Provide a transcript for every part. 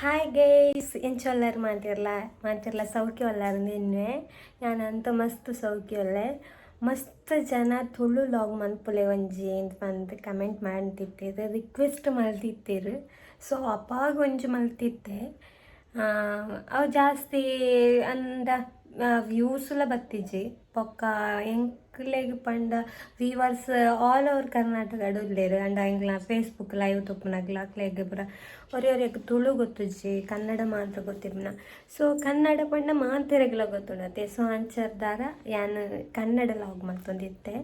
Hi guys ಎಂಚೊಲ್ಲರು ಮಾಡ್ತಿರಲ್ಲ ಸೌಖ್ಯ ಒಲ್ಲಾರು ನಿನ್ನೆ ನಾನಂತ ಮಸ್ತ್ ಸೌಖ್ಯ ಒಲ್ಲೆ ಮಸ್ತ್ ಜನ ತುಳು ಲಾಗ್ ಮನ್ಪುಲೆ ಒಂಜಿ ಎಂತ ಬಂದು ಕಮೆಂಟ್ ಮಾಡ್ತಿರ್ತೀರು ರಿಕ್ವೆಸ್ಟ್ ಮಲ್ತಿರ್ತೀರು ಸೊ ಅಪ್ಪಾಗ ಒಂಜಿ ಮಲ್ತಿದ್ದೆ ಅವು ಜಾಸ್ತಿ ಅಂದ ವ್ಯೂಸ್ಲ ಬತ್ತಿಜಿ ಪೊಕ್ಕ ಎಂಕ್ಲೆಗ್ ಪಂಡ ವ್ಯೂವರ್ಸ್ ಆಲ್ ಓವರ್ ಕರ್ನಾಟಕ ಉಳ್ಳೇರು ಅಂಡ ಎಂಗ್ಲ ಫೇಸ್ಬುಕ್ ಲೈವ್ ತುಪ್ಪುನಗ್ಲ ಅಕ್ಲೆಗ್ ಪೂರ ಒರೆಯೊರೆಗ್ ತುಳು ಗೊತ್ತುಜಿ ಕನ್ನಡ ಮಾತ್ರ ಗೊತ್ತಿರ್ನ ಸೊ ಕನ್ನಡ ಪಂಡ ಮಾತೆರೆಗ್ಲ ಗೊತ್ತುಂಡತೆ ಸೊ ಅಂಚರ್ದಾರ ಯಾನು ಕನ್ನಡ ಲಾಗ್ ಮಲ್ತೊಂದಿತ್ತೆ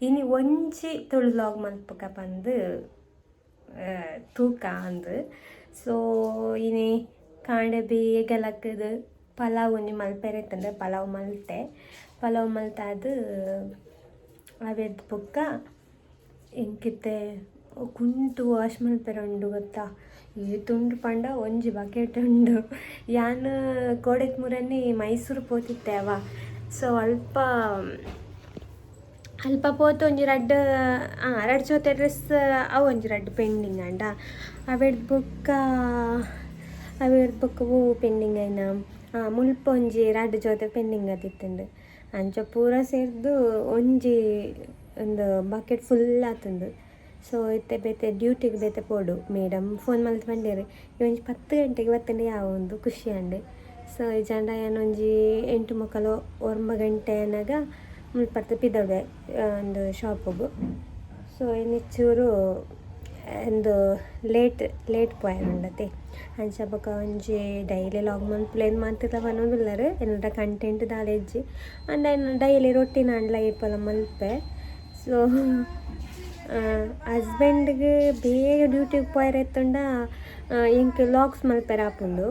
ಇನಿ ಒಂಜಿ ತುಳು ಲಾಗ್ ಮಲ್ಪಕ ಬಂದು ತೂಕ ಅಂದು ಸೊ ಇನಿ ಕಾಂಡೆ ಬೇಗ ಲಕ್ಕದು ಪಲಾವ್ ಒಂಜಿ ಮಲ್ಪೆರೆತ್ತಂದ್ರೆ ಪಲಾವ್ ಮಲ್ತಾದು ಅವೆದ್ದು ಬೊಕ್ಕ ಎಂಕಿತ್ತೆ ಕುಂಟು ವಾಶ್ ಮಲ್ಪೆರೆ ಉಂಡು ಗೊತ್ತಾ ಈ ತುಂಡು ಪಂಡ ಒಂಜಿ ಬಕೆಟ್ ಉಂಡು ಯಾನು ಕೋಡೆತ್ ಮುರನಿ ಮೈಸೂರು ಪೋತಿತ್ತೆ ಅವ ಸೊ ಅಲ್ಪ ಪೋತು ಒಂಜಿ ರಡ್ಡ್ ಜೊತೆ ಡ್ರೆಸ್ ಅವು ಒಂಜಿ ರಡ್ಡ್ ಪೆಂಡಿಂಗ್ ಅಂಡ ಅವೆಡ್ ಬೊಕ್ಕ ಹೂ ಪೆಂಡಿಂಗ್ ಆಯ್ನ ಮುಲ್ಪ ಒಂಜಿ ರಡ್ಡ್ ಜೊತೆ ಪೆಂಡಿಂಗ್ ಆದಿತ್ತುಂಡು ಅಂಚ ಪೂರ ಸೇರ್ದು ಒಂಜಿ ಒಂದು ಬಕೆಟ್ ಫುಲ್ ಆತುಂಡು ಸೊ ಇತ್ತೆ ಬೇತೆ ಡ್ಯೂಟಿಗೆ ಬೇತೆ ಪೋಡು ಮೇಡಮ್ ಫೋನ್ ಮಲ್ತು ಬಂಡೇರು ಒಂಜಿ 10 ಗಂಟೆಗೆ ಬತ್ತಂಡೆ ಯಾವ ಒಂದು ಖುಷಿ ಅಂಡೆ ಸೊ ಈ ಜಂಡ ಏನೊಂಜಿ 8:45 ಗಂಟೆ ಅನ್ನಾಗ ಮುಲ್ಪರ್ತ ಪಿದವೆ ಒಂದು ಶಾಪಿಗೆ ಸೊ ಇನ್ನಿಚ್ಚೂರು ಒಂದು ಲೇಟ್ ಪೋಯನುಂಡತೆ ಅಂಚ ಬೊಕ ಒಂಜಿ ಡೈಲಿ ಲಾಗ್ ಮನ್ಪುಲೇನು ಮಾತಿರ್ಲ ಬನ್ನೊಂದುಲ್ಲರು ಏನರ ಕಂಟೆಂಟ್ ದಾಲೆಜ್ಜಿ ಅಂಡ ಡೈಲಿ ರೊಟ್ಟಿನ ಅಂಡ್ಲ ಏಪಲ ಮಲ್ಪೆ ಸೊ ಹಸ್ಬೆಂಡ್ಗೆ ಬೇಗ ಡ್ಯೂಟಿಗೆ ಪೋಯರೆತ್ತುಂಡ ಇಂಕ್ ಲಾಗ್ಸ್ ಮಲ್ಪೆರೆ ಆಪುಂಡು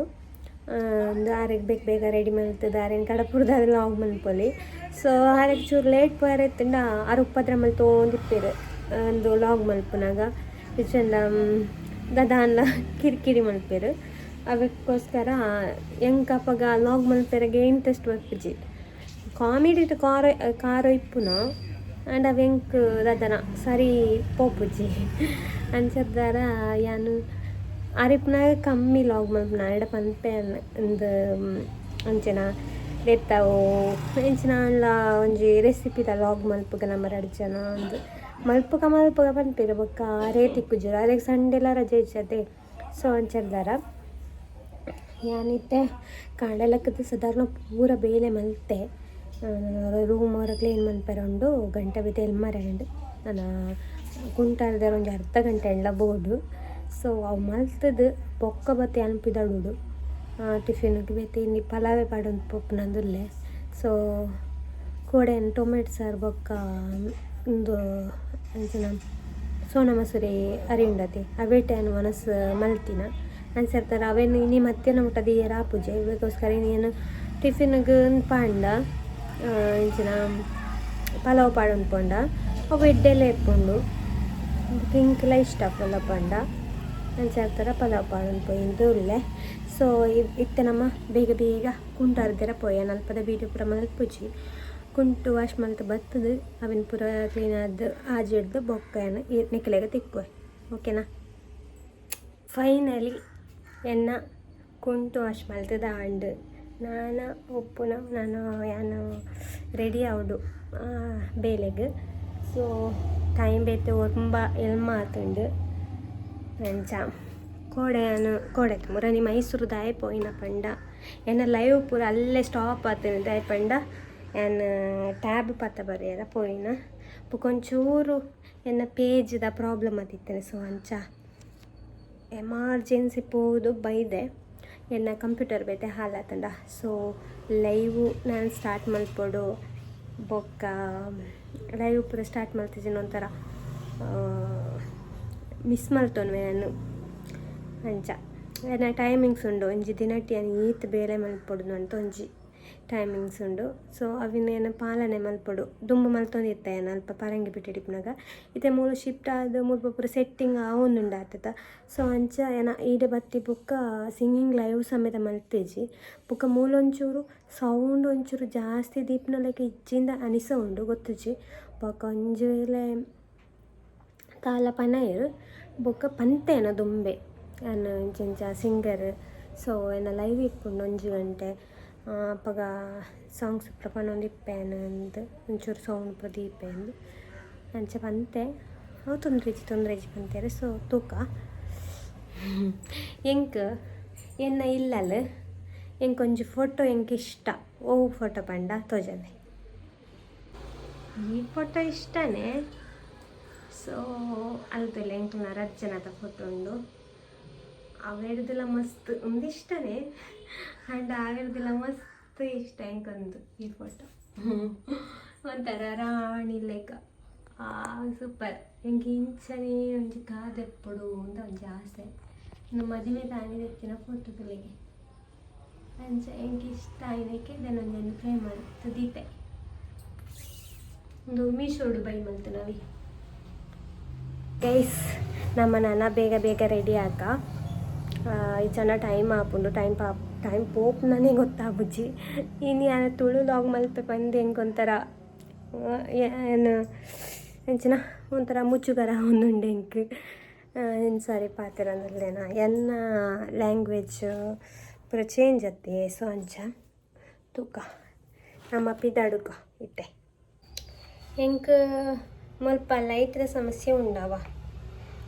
ಆರೆಗ್ ಬೇಗ ರೆಡಿ ಮಲ್ತದ ಆರೆನ್ ಕಡಪುರದಾದ ಲಾಗ್ ಮಲ್ಪೊಲಿ ಸೊ ಆರೆಗ್ ಚೂರು ಲೇಟ್ ಪೋಯರೆತ್ತುಂಡ ಉಪ್ಪದ್ರ ಮಲ್ತೋಂದಿಪ್ಪೇರು ಒಂದು ಲಾಗ್ ಮಲ್ಪುನಾಗ ಇಚಂಡ ದಾದಾನ್ಲ ಕಿರಿಕಿರಿ ಮಲ್ಪೇರು ಅವಕ್ಕೋಸ್ಕರ ಎಂಕಪ್ಪಗ ಲಾಗ್ ಮಲ್ಪೆರೆಗೆ ಇಂಟ್ರೆಸ್ಟ್ ಬರ್ಪಿಜಿ ಕಾಮಿಡಿ ಕಾರೋ ಇಪ್ಪುನ ಆಂಡ ಅವೆಂಕ್ ದಾದನ ಸರಿ ಪೋಪುಜಿ ಅಂಚರ್ದಾರ ಯಾನು ಅರಿಪ್ನಾಗ ಕಮ್ಮಿ ಲಾಗ್ ಮಲ್ಪುನ ಎಡ ಪನ್ಪೆ ಒಂದು ಅಂಚೆನ ದೆತ್ತವು ಎಂಚಿನ ಅಂಡ್ಲ ಒಂಜಿ ರೆಸಿಪಿದ ಲಾಗ್ ಮಲ್ಪುಗ ನಮ್ಮ 2 ಜನ ಒಂದು ಮಲ್ಪುಗ ಪನ್ಪೇರು ಬೊಕ್ಕ ಅರೇ ತಿಕ್ಕುಜರು ಅರೆಗ್ ಸಂಡೆಲ್ಲ ರಜೆ ಇಚ್ಚತೆ ಸೊ ಅಂಚರ್ದಾರ ಯಾನಿತ್ತೆ ಕಾಂಡೆಲಕ್ಕದ ಸಾಧಾರಣ ಪೂರ ಬೇಲೆ ಮಲ್ತೆ ರೂಮ್ ಅವರ ಕ್ಲೀನ್ ಮಲ್ಪೆರೆ ಉಂಡು ಗಂಟೆ ಬೇತೆ ಎಲ್ಮರೆಂಡು ನಾನು ಕುಂಟಾರ್ದಾರ ಒಂಜಿ ಅರ್ಧ ಗಂಟೆ ಎಂಡ್ಲ ಬೋರ್ಡು ಸೊ ಅವು ಮಲ್ತದು ಬೊಕ್ಕ ಬತ್ತೆ ಅನ್ಪಿದಡುಡು ಟಿಫಿನ್ಗೆ ಬೇತೆ ಇನ್ನಿ ಪಲಾವೆ ಪಾಡೊಂದು ಪೊಪ್ಪುನಂದುಲ್ಲೆ ಸೊ ಕೋಡೆನ್ ಟೊಮೆಟೊ ಸಾರು ಬೊಕ್ಕ ಒಂದು ಅಂಚಿನ ಸೋನ ಮಸೂರಿ ಅರಿಯುಂಡತೆ ಅವೇಟೇನು ಮನಸ್ಸು ಮಲ್ತಿನ ಅನ್ಸರ್ತಾರೆ ಅವೇನು ಇನಿ ಮಧ್ಯಾಹ್ನ ಊಟ ದಿಯರ ಆಪುಜೆ ಇವಕ್ಕೋಸ್ಕರ ಇನ್ನೇನು ಟಿಫಿನ್ಗೆ ಪಾಂಡ ಇಂಚಿನ ಪಲಾವ್ ಪಾಡೊಂದು ಪೋಂಡ ಅವು ಎಡ್ಡೆಲ್ಲ ಎಪ್ಪುಂಡು ಪಿಂಕ್ಲ ಇಷ್ಟ ಪಲ್ಲ ಪಂಡ ಅನ್ಸರ್ತಾರ ಪಲಾವ್ ಪಾಡೊಂದು ಪೋಯಿಂದು ಉಳ್ಳೆ ಸೊ ಇತ್ತೆ ನಮ್ಮ ಬೇಗ ಕುಂಟಾರ್ದೆರ ಪೋಯ ನಲ್ಪದ ಬೀಡಿಯೋ ಪೂರ ಮಲ್ಪುಜಿ ಕುಂಟು ವಾಶ್ ಮಲ್ತು ಬತ್ತದು ಅವಿನ ಪೂರ ಕ್ಲೀನ್ ಆದ ಆಜಿಡ್ದು ಬೊಕ್ಕನ ನೆಕ್ಲೆಗೆ ತಿಕ್ಕುವೆ ಓಕೆನಾ ಫೈನಲಿ ಎನ್ನ ಕುಂಟು ವಾಶ್ ಮಲ್ತದ ಆಂಡು ನಾನು ಒಪ್ಪುನ ನಾನು ಯಾನು ರೆಡಿ ಆವಡು ಬೇಲೆಗೆ ಸೊ ಟೈಮ್ ಬೇತೆ ತುಂಬ ಎಲ್ಮ ಆತುಂಡು ಅಂಚ ಕೋಡೆತ ಮುರನಿ ಮೈಸೂರು ದಾಯ ಪೋಯಿನ ಪಂಡ ಎನ್ನ ಲೈವ್ ಪೂರ ಅಲ್ಲೇ ಸ್ಟಾಪ್ ಆತುಂಡು ದಾಯ ಪಂಡ ನಾನು ಟ್ಯಾಬ್ ಪತ್ತ ಬರೆಯರ ಪೋಯಿನ ಬೊಕೊಂಚೂರು ಎನ್ನ ಪೇಜ್ದ ಪ್ರಾಬ್ಲಮ್ ಆದಿತ್ತೇನೆ ಸೊ ಅಂಚ ಎಮರ್ಜೆನ್ಸಿ ಪೋದು ಬೈದೆ ಎನ್ನ ಕಂಪ್ಯೂಟರ್ ಬೇತೆ ಹಾಲಾತಂಡ ಸೊ ಲೈವು ನಾನು ಸ್ಟಾರ್ಟ್ ಮಲ್ಪೊಡು ಬೊಕ್ಕ ಲೈವ್ ಪೂರ ಸ್ಟಾರ್ಟ್ ಮಲ್ತಿದ್ದೀನಿ ಒಂಥರ ಮಿಸ್ ಮಲ್ತೊನ್ವೆ ನಾನು ಅಂಚ ಏನ ಟೈಮಿಂಗ್ಸ್ ಉಂಡು ಒಂಜಿ ದಿನಟಿ ಈತ್ ಬೇಲೆ ಮಲ್ಪೊಡು ಅಂತ ಒಂಜಿ ಟೈಮಿಂಗ್ಸ್ ಉಂಡು ಸೊ ಅವಿನೇನು ಪಾಲನೆ ಮಲ್ಪೊಡು ದುಂಬು ಮಲ್ತೊಂದಿತ್ತೆ ಅಲ್ಪ ಪರಂಗಿ ಬಿಟ್ಟಿಡಿಪ್ನಾಗ ಇತ್ತೆ ಮೂಲು ಶಿಫ್ಟ್ ಆದ ಮೂಲು ಪೂರ ಸೆಟ್ಟಿಂಗ್ ಆವೊಂದುಂಡು ಆತದ ಸೊ ಅಂಚ ಏನ ಈಡೆ ಬತ್ತಿ ಬುಕ್ಕ ಸಿಂಗಿಂಗ್ ಲೈವ್ ಸಮೇತ ಮಲ್ತೇಜಿ ಬುಕ್ಕ ಮೂಲೊಂಚೂರು ಸೌಂಡ್ ಒಂಚೂರು ಜಾಸ್ತಿ ದೀಪ್ನಲಕ್ಕೆ ಇಜ್ಜಿಂದ ಅನಿಸ ಉಂಡು ಗೊತ್ತುಜಿ ಬೊಕ್ಕ ಒಂಜಿ ವೇಳೆ ತಾಲ ಪನಯರು ಬೊಕ್ಕ ಪಂತೇನ ದುಂಬೆ ಅನ್ನ ಇಂಚ ಸಿಂಗರ್ ಸೊ ಏನ ಲೈವ್ ಇಟ್ಕೊಂಡು 1 ಗಂಟೆ ಅಪ್ಪಗ ಸಾಂಗ್ಸ್ ಪ್ರಪಂಚ ಇಪ್ಪೇನು ಅಂತ ಒಂಚೂರು ಸೌಂಡ್ ಪ್ರದೀಪೆ ಅಂದು ಅಂಚೆ ಬಂತೆ ಅವು ತೊಂದರೆ ಬಂತೇರೆ. ಸೊ ತೂಕ ಎಂಕ್ ಎನ್ನ ಇಲ್ಲಲ್ಲ ಎಂಕೊಂಜಿ ಫೋಟೋ ಎಂಕ್ ಇಷ್ಟ ಫೋಟೋ ಪಂಡ ತೋಜದೆ ಈ ಫೋಟೋ ಇಷ್ಟನೇ. ಸೊ ಅಲ್ತಲ್ಲ ಎಂಕ್ಲ ರಜ್ಜನದ ಫೋಟೋ ಉಂಡು ಅವೆಡ್ದೆಲ್ಲ ಮಸ್ತ್ ಒಂದು ಇಷ್ಟನೇ ಆ್ಯಂಡ್ ಆವೆಡ್ದೆಲ್ಲ ಮಸ್ತ್ ಇಷ್ಟ ಎಂಕೊಂದು ಈ ಫೋಟೋ ಒಂಥರ ರಾಣಿ ಲೆಕ್ಕ ಸೂಪರ್. ಎಂಗೆ ಇಂಚನೇ ಒಂಜಿ ಕಾದೆಪ್ಪಡು ಅಂತ ಒಂಜಿ ಆಸೆ ಇನ್ನು ಮದುವೆ ತಾನೇ ತೆಕ್ಕಿನ ಫೋಟೋ ತುಲೆಗೆ ಅಂಚ ಎಂಗೆ ಇಷ್ಟ ಆಯ್ನಕ್ಕೆ ಇದನ್ನೊಂದನ್ನು ಫ್ರೈ ಮಾಡಿ ತದೀತೆ ಒಂದು ಮೀಶೋಡು ಬೈ ಮಲ್ತು ನಾವಿ ಗೈಸ್. ನಮ್ಮ ನಾನ ಬೇಗ ಬೇಗ ರೆಡಿ ಆಗ ಈ ಚೆನ್ನ ಟೈಮ್ ಆಪುಂಡು ಟೈಮ್ ಪೋಪ್ ನನಗೆ ಗೊತ್ತಾಗ್ಬುಜ್ಜಿ ಇನ್ನು ಯಾನ ತುಳು ಲಾಗ್ ಮಲ್ಪೆ ಬಂದು ಹೆಂಗೆ ಒಂಥರ ಏನು ಎಂಚಿನ ಒಂಥರ ಮುಚ್ಚುಗರ ಒಂದುಂಡು ಹೆಂಗೆ ಏನು ಸಾರಿ ಪಾತಿರಂದ್ರಲ್ಲೇನ ಎನ್ನ ಲ್ಯಾಂಗ್ವೇಜ್ ಪೂರ ಚೇಂಜ್ ಅತ್ತಿ. ಸೊ ಅಂಚ ತೂಕ ನಮ್ಮ ಪಿದಾಡುಕ ಇಟ್ಟೆ ಹೆಂಗೆ ಮುಲ್ಪ ಲೈಟ್ದ ಸಮಸ್ಯೆ ಉಂಡವ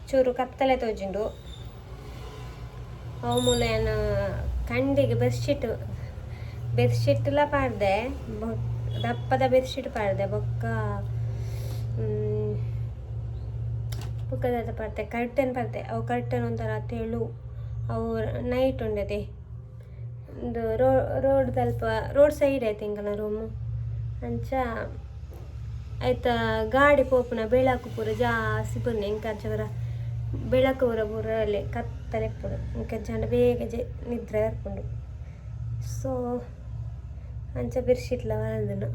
ಚೂರು ಕತ್ತಲೆ ತೋಜಿಂಡು ಅವು ಮೂಲೆನ ಕಂಡಿಗೆ ಬೆಡ್ಶೀಟ್ಲ ಪಾಡ್ದೆ ದಪ್ಪದ ಬೆಡ್ಶೀಟ್ ಪಾಡ್ದೆ ಬುಕ್ಕದ ಪಾಡ್ದೆ ಕರ್ಟನ್ ಪಾಡ್ದೆ ಅವು ಕರ್ಟನ್ ಒಂಥರ ತೆಳು ಅವು ನೈಟ್ ಉಂಡದೆ ಒಂದು ರೋಡ್ ಸೈಡ್ ಐತೆ ಇಂಕನ ರೂಮು ಅಂಚ ಆಯ್ತಾ ಗಾಡಿ ಪೋಪುನ ಬೆಳಕು ಪೂರ ಜಾಸ್ತಿ ಬನ್ನಿ ಇಂಕ ಅಂಚವರ ಬೆಳಕು ಪೂರ ಅಲ್ಲೇ ಕತ್ತಲೆ ಪುಡು ಇಂಕ ಜಂಡ ಬೇಗ ನಿದ್ರೆ ಹರ್ಕೊಂಡು. ಸೊ ಅಂಚ ಬೆಡ್ಶೀಟ್ಲ ವರದನು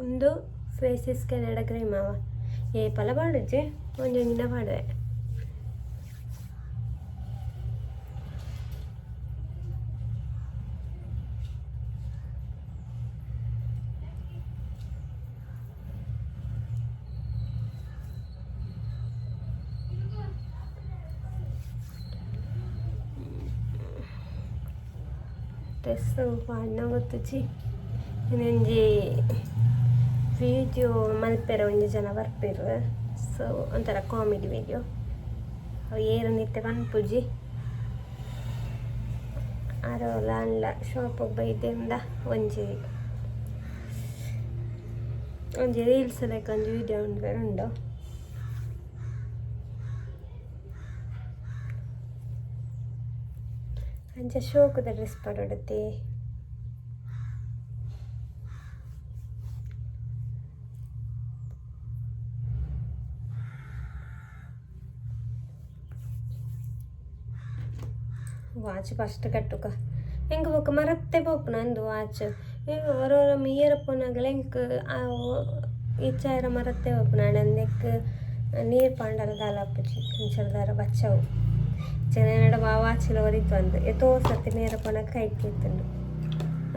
ಒಂದು ಫೇಸಸ್ ಕೆನಡ ಕ್ರೀಮ್ ಅವ ಏಪಲ ಪಾಡುಜೆ ಒಂಜೊಂಜಿನ ಪಾಡುವೆ. ಡ್ರೆಸ್ ಪಾಡ್ನ ಗೊತ್ತುಜಿ ಇನ್ನೊಂಜಿ ವಿಡಿಯೋ ಮಲ್ಪೆರ ಒಂಜಿ ಜನ ಬರ್ಪೆರು. ಸೊ ಒಂಥರ ಕಾಮಿಡಿ ವಿಡಿಯೋ ಅವು ಏರು ನಿತ್ಯ ಪನ್ಪುಜಿ ಅರೋಲ ಅಲ್ಲ ಶಾಪಿಗೆ ಬೈದಿಂದ ಒಂಜಿ ರೀಲ್ಸ್ ಲೆಕ್ಕ ಒಂಜಿ ವಿಡಿಯೋ ಉಂಡು ಅಂಚ ಶೋಕದ ಡ್ರೆಸ್ ಪಡೋಡತ್ತೆ ವಾಚ್ ಫಸ್ಟ್ ಕಟ್ಟುಕ ಹೆಂಗೆ ಬೇಕು ಮರತ್ತೆ ಪೋಪು ನಂದು ವಾಚ್ ಅವರವರ ಮೀಯರಪ್ಪನಾಗಲ ಹೆಂಗೆ ಈಚಾರ ಮರತ್ತೆ ಪೋಪು ನಾನು ಅಂದಕ್ಕೆ ನೀರು ಪಾಂಡಲ ದಾಲಪ್ಪುಜಿ ಅಂಚಲ್ದಾರ ಬಚ್ಚವು ಚೆನ್ನಡ ವಾಚಿಲ ಹೊರಿತು ಅಂದು ಎತ್ತೋ ಸರ್ತಿ ನೀರಪ್ಪನಾಗ ಕೈಟ್ಟಿತ್ತಂಡು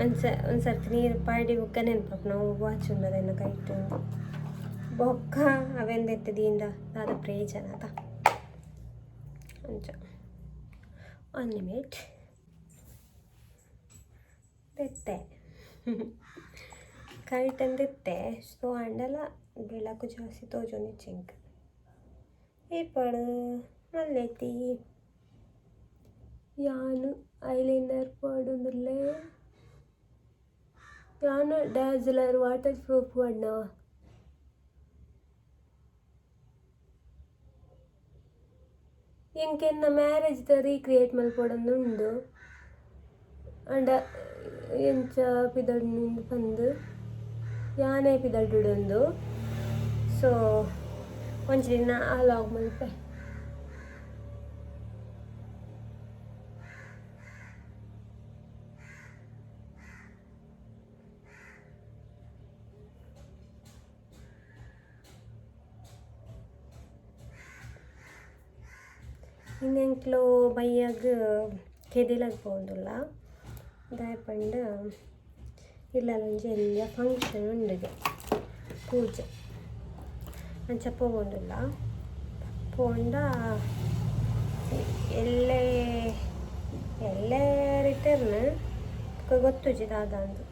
ಒಂದು ಸರ್ತಿ ನೀರು ಪಾಡಿ ಬುಕ್ಕ ನೆನಪಪ್ಪ ನಾವು ವಾಚ್ ಉಂಡದನ್ನು ಕೈಟ್ಟು ಬೊಕ್ಕ ಅವೆಂದೆತ್ತದಿಂದ ದಾದ ಪ್ರಯೋಜನ ಅದ ಅಂಚ 1 ನಿಮಿಟ್ ತೆತ್ತೆ ಕೈಟನ್ ತೆತ್ತೆ ಸೊ ಅಂಡಲ ಬೆಳಕು ಜಾಸ್ತಿ ತೋಜೊಂದು ಚಿಂಕ್ ಏಪಡು ನಲ್ಲೈತಿ ಯಾನು ಐಲೈನರ್ ಪಾಡೊಂದುಲ್ಲೆ ಯಾನು ಡ್ಯಾಜ್ಲರ್ ವಾಟರ್ ಪ್ರೂಫ್ ಬಣ್ಣ ಎಂಕೆನ್ನ ಮ್ಯಾರೇಜ್ದ ರೀಕ್ರಿಯೇಟ್ ಮಲ್ಪೊಡೊಂದುಂಡು ಅಂಡ ಎಂಚ ಪಿದಡ್ನಿಂದ ಬಂದು ಯಾನೇ ಪಿದಡ್ಡುಡೊಂದು. ಸೊ ಒಂಜಿ ದಿನ ಆ ಲಾಗ್ ಮಲ್ಪೆ ಇನ್ನೆಂಕ್ಲು ಬೈಯಾಗ ಕೆದಿಲಾಗ ಪೋಂದುಲ್ಲ ದಾಯಪಂಡ ಇಲ್ಲ ಒಂಜಿ ಎಲ್ಲಿಯ ಫಂಕ್ಷನ್ ಉಂಡಿದೆ ಪೂಜೆ ಅಂಚ ಪೋಗೊಂದುಲ್ಲ ಪೋಂಡ ಎಲ್ಲೇ ಎಲ್ಲೇ ರಿಟರ್ನ್ ಗೊತ್ತುಜಿ ದಾದ ಅಂದು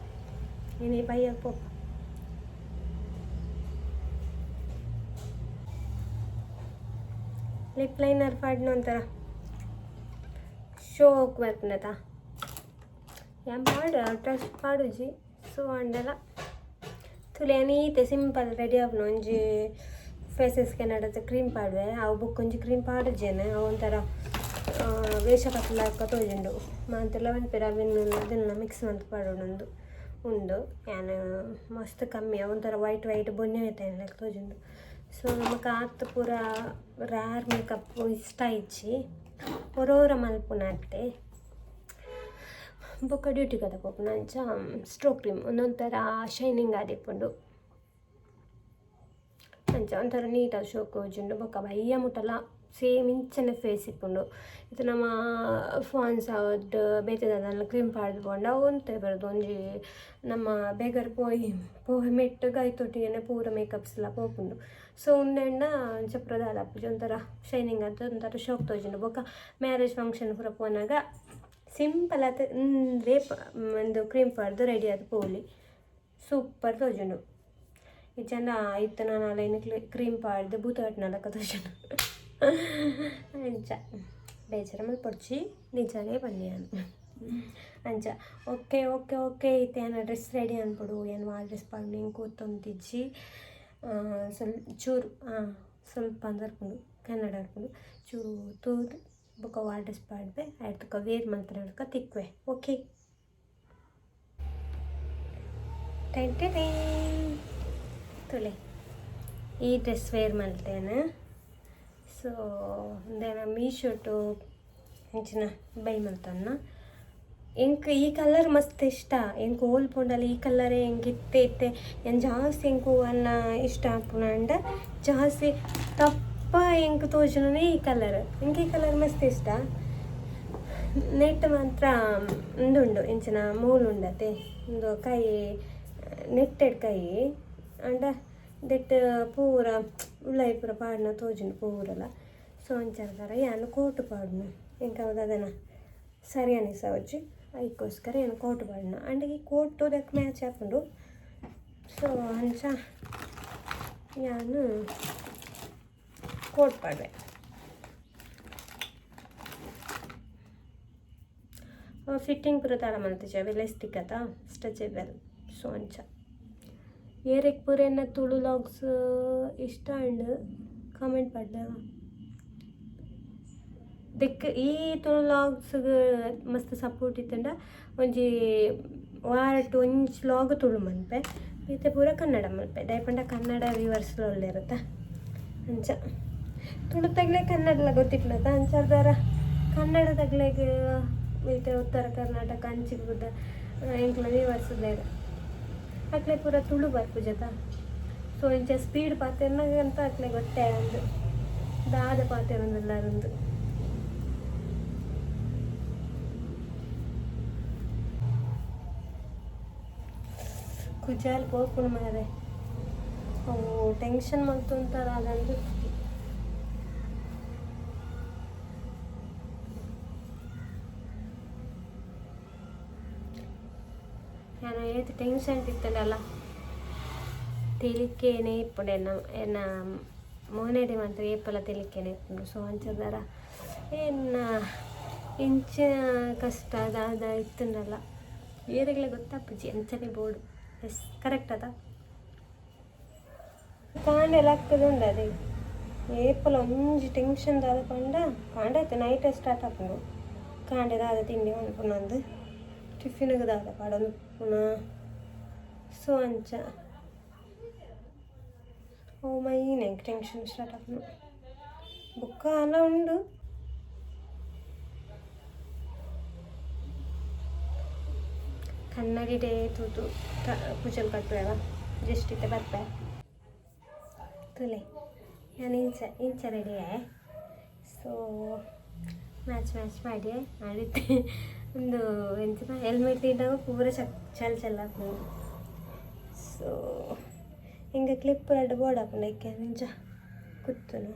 ನೀನು ಬೈಯಕ್ಕೆ ಪೋಪ ಲಿಪ್ ಲೈನರ್ ಪಾಡ್ನ ಒಂಥರ ಶೋಕ್ ಬರ್ತನತ ಏನ್ ಪಾಡು ಟ್ರಸ್ಟ್ ಪಾಡುಜಿ ಸೊ ಅಂಡೆಲ್ಲ ತುಲೆ ನೀತೆ ಸಿಂಪಲ್ ರೆಡಿ ಆಪ್ನ ಒಂಜಿ ಫೇಸಸ್ಗೆ ನಡತ್ತೆ ಕ್ರೀಮ್ ಪಾಡುವೆ ಅವು ಬುಕ್ ಒಂಜಿ ಕ್ರೀಮ್ ಪಾಡುಜೇನೆ ಅವು ಒಂಥರ ವೇಷ ಕಟ್ಲಾಕ ತೋಜುಂಡು ಮಂತೆಲ್ಲ ಒಂದ್ಪೇರ ಅದನ್ನ ಮಿಕ್ಸ್ ಮಂತ್ ಪಾಡೋಣೊಂದು ಉಂಡು ಏನು ಮಸ್ತ್ ಕಮ್ಮಿ ಒಂಥರ ವೈಟ್ ವೈಟ್ ಬೊನ್ನೆ ಆಯ್ತಾಯಿಲ್ಲ ತೋಜುಂಡು ಸೊ ನಮಗೆ ಆತ ಪೂರ ರ್ಯಾರ್ ಮೇಕಪ್ ಇಷ್ಟ ಇಚ್ಚಿ ಹೊರೋರ ಮಲ್ಪುನ ಅತ್ತೆ ಬೊಕ್ಕ ಡ್ಯೂಟಿ ಕದ ಪೋಪುನ ಅಂಚ ಸ್ಟ್ರೋಕ್ ಕ್ರೀಮ್ ಒಂದೊಂಥರ ಶೈನಿಂಗ್ ಆದಿಪ್ಪುಂಡು ಅಂಚ ಒಂಥರ ನೀಟಾಗಿ ಶೋಕ್ ಹೋಜುಂಡು ಬೊಕ್ಕ ಬಯ್ಯ ಮುಟ್ಟಲ್ಲ ಸೇಮ್ ಇಂಚನೆ ಫೇಸ್ ಇಪ್ಪುಂಡು ಇದು ನಮ್ಮ ಫಾನ್ಸ್ ಅವದ್ದು ಬೇತದಲ್ಲ ಕ್ರೀಮ್ ಪಾಡ್ದು ಪೋಂಡ ಒಂತೆ ಬರೋದು ಒಂಜಿ ನಮ್ಮ ಬೇಗರ್ ಪೋಯಿ ಮೆಟ್ಟು ಗೈತೊಟ್ಟಿಗೆ ಪೂರ ಮೇಕಪ್ಸ್ ಎಲ್ಲ ಪೋಪುಂಡು ಸೊ ಉಂದೆಂಡ ಚಪ್ರದ ಅಪ್ಪುಜಿ ಒಂಥರ ಶೈನಿಂಗ್ ಅದು ಒಂಥರ ಶೋಕ್ ತೋಜುಂಡು ಬೊಕ್ಕ ಮ್ಯಾರೇಜ್ ಫಂಕ್ಷನ್ ಪೂರ ಪೋನಾಗ ಸಿಂಪಲ್ ಆತ ರೇಪ್ ಒಂದು ಕ್ರೀಮ್ ಪಾಡ್ದು ರೆಡಿ ಆದ ಪೋಲಿ ಸೂಪರ್ ತೋಜುಂಡು ಈ ಚೆಂದ ಇತ್ತು ನಾನು ಅಲ್ಲೇನು ಕ್ರೀಮ್ ಪಾಡ್ದು ಬೂತಾಟ್ನಲಕ ತೋಜುಂಡು ಅಂಚ ಬೇಜಾರ ಮೇಲೆ ಪೊಡ್ಚಿ ನಿಜಾನೇ ಬನ್ನಿ ಅನ್ನು ಅಂಚ ಓಕೆ ಓಕೆ ಓಕೆ ಇತ್ತು ಏನು ಡ್ರೆಸ್ ರೆಡಿ ಅನ್ಬಿಡು ಏನು ಆ ಡ್ರೆಸ್ ಪಾಡು ಹಿಂಗೆ ಕೂತೊಂದಿಜ್ಜಿ ಚೂರು ಸ್ವಲ್ಪ ಅಂದರ್ಕೊಂಡು ಕನ್ನಡ ಆಡ್ಕೊಂಡು ಚೂರು ತೂದು ಬೊಕ್ಕ ಆ ಡ್ರೆಸ್ ಪಾಡ್ಬೆ ಆಯ್ತಕ್ಕ ವೇರ್ ಮಂತ್ರ ಹೇಳ್ಕ ತಿಕ್ವೆ ಓಕೆ ತುಲೆ ಈ ಡ್ರೆಸ್ ವೇರ್ ಮಾಡ್ತೇನೆ ಸೊ ಒಂದೇನ ಮೀಶೋ ಹೆಂಚಿನ ಬೈ ಮಲ್ತನ್ನ ಎಂಕ್ ಈ ಕಲರ್ ಮಸ್ತ್ ಇಷ್ಟ ಎಂಕ್ ಓಲ್ ಪೋಂಡಲ್ಲಿ ಈ ಕಲರೇ ಹೆಂಗೆ ಇತ್ತೆ ಏನು ಜಾಸ್ತಿ ಎಂಕು ಅನ್ನ ಇಷ್ಟ ಆಪುಂಡ ಜಾಸ್ತಿ ತಪ್ಪ ಎಂಕ್ ತೋಜನೇ ಈ ಕಲರ್ ಎಂಕ್ ಈ ಕಲರ್ ಮಸ್ತ್ ಇಷ್ಟ ನೆಟ್ ಮಾತ್ರ ಉಂದುಂಡು ಇಂಚಿನ ಮೂಲುಂಡತೆ ಒಂದು ಕೈ ನೆಟ್ಟೆಡ್ ಕೈ ಅಂಡ ದೆಟ್ ಪೂರ ಉಳ್ಳಾಯಿ ಪೂರ ಪಾಡ್ನ ತೋಜುಂಡು ಪೂರಲ್ಲ ಸೊ ಅಂಚಾರ ಏನು ಕೋಟು ಪಾಡ್ನು ಎಂಕ ಅದನ್ನು ಸರಿ ಅನಿಸವಜ್ಜಿ ಅದಕ್ಕೋಸ್ಕರ ಏನು ಕೋಟು ಪಾಡ್ನ ಅಂಡ್ ಈ ಕೋಟು ಅದಕ್ಕೆ ಮ್ಯಾಚ್ ಹಾಕೊಂಡು ಸೊ ಅಂಚ ನಾನು ಕೋಟ್ ಪಾಡ್ವೆ ಫಿಟ್ಟಿಂಗ್ ಪೂರ ತಾರ ಮಲ್ತಿಜೆ ಅವೆಲ್ಲ ಇಸ್ತಿಕ್ಕತ ಸ್ಟ್ರೆಚಬಲ್ ಸೊ ಅಂಚ ಏರೆಕ್ ಪೂರ ಎನ್ನ ತುಳು ಲಾಗ್ಸ್ ಇಷ್ಟ ಅಂಡ್ ಕಾಮೆಂಟ್ ಪಾಡ್ದ ದಿಕ್ ಈ ತುಳು ಲಾಗ್ಸ್ಗೆ ಮಸ್ತ್ ಸಪೋರ್ಟ್ ಇತ್ತಂಡ ಒಂಜಿ ವಾರಟ್ಟು ಒಂಜಿ ಲಾಗ್ ತುಳು ಮನ್ಪೆ ಮತ್ತೆ ಪೂರ ಕನ್ನಡ ಮಲ್ಪೆ ದಯಪಂಡ ಕನ್ನಡ ವ್ಯೂವರ್ಸ್ ಒಳ್ಳೆ ಇರುತ್ತೆ ಅಂಚ ತುಳು ತಗ್ಲೆ ಕನ್ನಡ ಗೊತ್ತಿಟ್ಲತ್ತ ಅಂಚಾರ್ದಾರ ಕನ್ನಡ ತಗ್ಲೆಗೆ ಮತ್ತೆ ಉತ್ತರ ಕರ್ನಾಟಕ ಅಂಚಿಗುದ ಎಂಕ್ಲ ವ್ಯೂವರ್ಸ್ ಬೇಡ ಅಕ್ಲೆ ಪೂರ ತುಳು ಬರ್ಪುಜತ ಸೊ ಇಂಚ ಸ್ಪೀಡ್ ಪಾತೆರ್ನಾಗಂತ ಅಕ್ಲೆ ಗೊತ್ತೇ ಅಂದು ದಾದ ಪಾತೆರೊಂದೆಲ್ಲರೊಂದು ಕುಜಾಲ್ ಪೋಪುಣ ಮಾರೆ ಅವು ಟೆನ್ಷನ್ ಮಾಡ್ತು ಅಂತಾರ ಅದಂದು ನಾನು ಏತು ಟೆನ್ಷನ್ ಇತ್ತಲ್ಲ ತಿಳಿಕೇನೆ ಇಪ್ಪುಂಡು ಎನ್ನ ಮೋನೆಡೆ ಮಾತ್ರ ಏಪಲ ತಿಳಿಕೇನೆ ಇಪ್ಪುಂಡು ಸೊ ಅಂಚದಾರ ಏನು ಇಂಚಿನ ಕಷ್ಟ ಅದಾದ ಇತ್ತುಂಡಲ್ಲ ಏರಿಗೆಲ್ಲ ಗೊತ್ತಾಪುಜಿ ಅಂಚನೆ ಬೋರ್ಡು ಎಸ್ ಕರೆಕ್ಟ್ ಅದ ಕಾಂಡೆಲ್ಲ ಆಗ್ತದುಂಡು ಅದೇ ಏಪಲ ಒಂಜಿ ಟೆನ್ಷನ್ ದಾದ ಪಂಡ ಕಾಂಡಾಯ್ತು ನೈಟೇ ಸ್ಟಾರ್ಟ್ ಆಪುಂಡು ಕಾಂಡೆದಾದ ತಿಂಡಿ ಅನ್ಪುನಂದು ಟಿಫಿನ್ಗೆ ದಾದ ಪಾಡೊಂದು ಪುನಃ ಸೊ ಅಂಚ ಓ ಮೈನೆ ಟೆನ್ಷನ್ ಸ್ಟಾರ್ಟ್ ಆಪುಂಡು ಬುಕ್ಕ ಎಲ್ಲ ಉಂಡು ಕನ್ನಡಿ ಡೇ ತೂತು ಪೂಜಲ್ ಕಟ್ಟುವ ಜಸ್ಟ್ ಇತ್ತೆ ಬರ್ಪೆ ತುಲೆ ನಾನು ಇಂಚ ರೆಡಿಯೇ ಸೊ ಮ್ಯಾಚ್ ಮಾಡಿ ಮಾಡಿದ್ದೆ ಒಂದು ಎಂತ ಹೆಲ್ಮೆಟ್ ಇದ್ದಾಗ ಪೂರ ಚಲ್ ಹಾಕ್ಬೋದು ಸೊ ಹಿಂಗೆ ಕ್ಲಿಪ್ ಎರಡು ಬೋರ್ಡ್ ಹಾಕೊಂಡಕ್ಕೆ ನಿಜ ಕೂತನು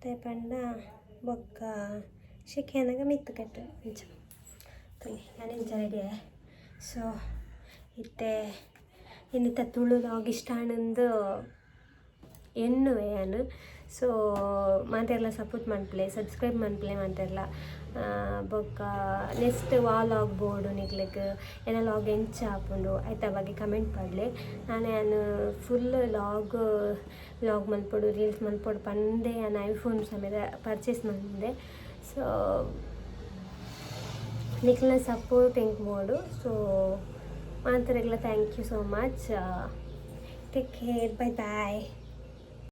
ತೇಪಂಡ ಬೊಕ್ಕ ಶಿಖೆನಾಗ ಮಿತ್ತು ಕಟ್ಟು ನಿಜ ತುಳಿ ನಾನು ನಿಜ ರೆಡಿ ಸೊ ಇತ್ತೆ ಇನ್ನಿತ್ತ ತುಳುದಾಗ ಇಷ್ಟ ಆನಂದು ಎನ್ನುವೆ ನಾನು ಸೊ ಮಾತೆಲ್ಲ ಸಪೋರ್ಟ್ ಮನ್ಪ್ಲೆ ಸಬ್ಸ್ಕ್ರೈಬ್ ಮನ್ಪ್ಲೆ ಮಾತೆಲ್ಲ ಬೊಕ್ಕ ನೆಕ್ಸ್ಟ್ ವಾಲಾಗ್ ಬೋರ್ಡು ನಿಗ್ಲಿಕ್ಕೆ ಏನ ಲಾಗ್ ಎಂಚ ಹಾಕೊಂಡು ಆಯ್ತ ಬಗ್ಗೆ ಕಮೆಂಟ್ ಮಾಡಲಿ ನಾನು ಫುಲ್ ಲಾಗ್ ಮಲ್ಪಡು ರೀಲ್ಸ್ ಮಲ್ಪಡು ಪಂದೆ ನಾನು ಐಫೋನ್ ಸಮೇತ ಪರ್ಚೇಸ್ ಮಾಡಿದೆ ಸೊ ನಿಕ್ಲ ಸಪೋರ್ಟ್ ಹೆಂಗೆ ಬೋರ್ಡು ಸೊ ಮಾತರೆಲ್ಲ thank you so much take care bye bye